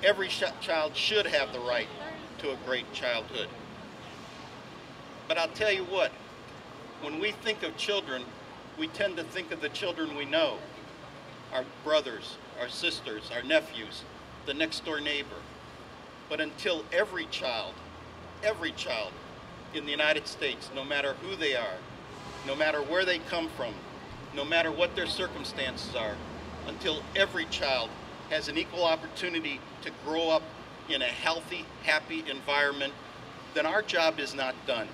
Every child should have the right to a great childhood. But I'll tell you what, when we think of children, we tend to think of the children we know, our brothers, our sisters, our nephews, the next door neighbor. But until every child in the United States, no matter who they are, no matter where they come from, no matter what their circumstances are, until every child has an equal opportunity to grow up in a healthy, happy environment, then our job is not done.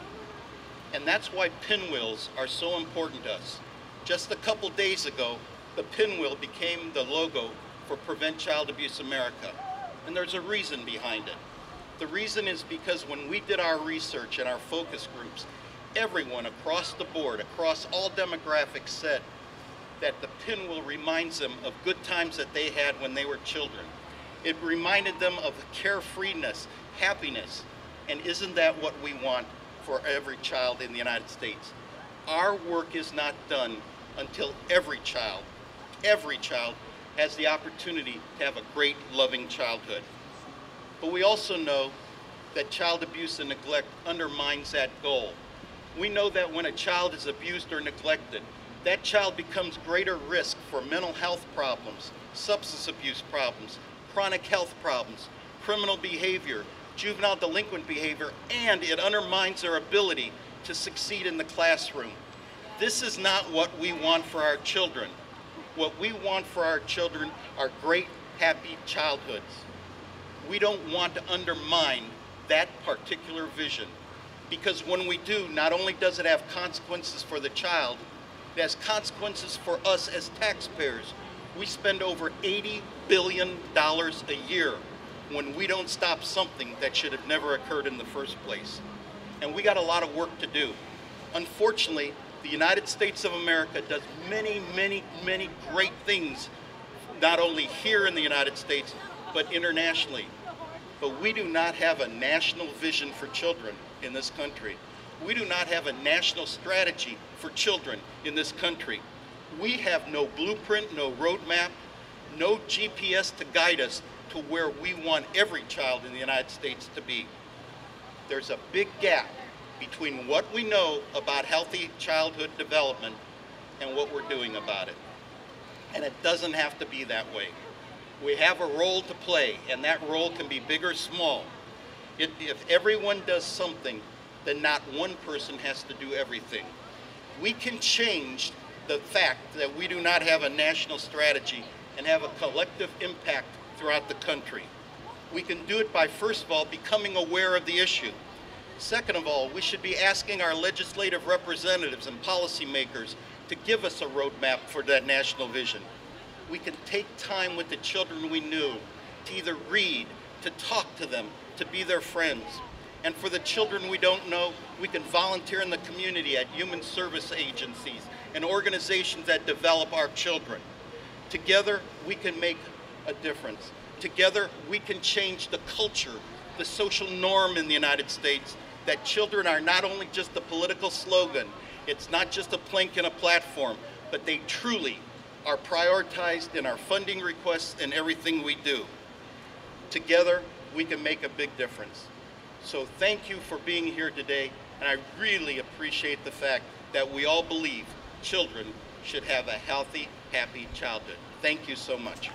And that's why pinwheels are so important to us. Just a couple days ago, the pinwheel became the logo for Prevent Child Abuse America. And there's a reason behind it. The reason is because when we did our research and our focus groups, everyone across the board, across all demographics, said that the pinwheel reminds them of good times that they had when they were children. It reminded them of carefreeness, happiness, and isn't that what we want for every child in the United States? Our work is not done until every child has the opportunity to have a great, loving childhood. But we also know that child abuse and neglect undermines that goal. We know that when a child is abused or neglected, that child becomes greater risk for mental health problems, substance abuse problems, chronic health problems, criminal behavior, juvenile delinquent behavior, and it undermines their ability to succeed in the classroom. This is not what we want for our children. What we want for our children are great, happy childhoods. We don't want to undermine that particular vision, because when we do, not only does it have consequences for the child, it has consequences for us as taxpayers. We spend over $80 billion a year when we don't stop something that should have never occurred in the first place. And we got a lot of work to do. Unfortunately, the United States of America does many, many, many great things, not only here in the United States, but internationally. But we do not have a national vision for children in this country. We do not have a national strategy for children in this country. We have no blueprint, no roadmap, no GPS to guide us to where we want every child in the United States to be. There's a big gap between what we know about healthy childhood development and what we're doing about it. And it doesn't have to be that way. We have a role to play, and that role can be big or small. If everyone does something, then not one person has to do everything. We can change the fact that we do not have a national strategy and have a collective impact throughout the country. We can do it by, first of all, becoming aware of the issue. Second of all, we should be asking our legislative representatives and policymakers to give us a roadmap for that national vision. We can take time with the children we knew to either read, to talk to them, to be their friends. And for the children we don't know, we can volunteer in the community at human service agencies and organizations that develop our children. Together, we can make a difference. Together, we can change the culture, the social norm in the United States, that children are not only just a political slogan, it's not just a plank in a platform, but they truly are prioritized in our funding requests and everything we do. Together, we can make a big difference. So thank you for being here today, and I really appreciate the fact that we all believe children should have a healthy, happy childhood. Thank you so much.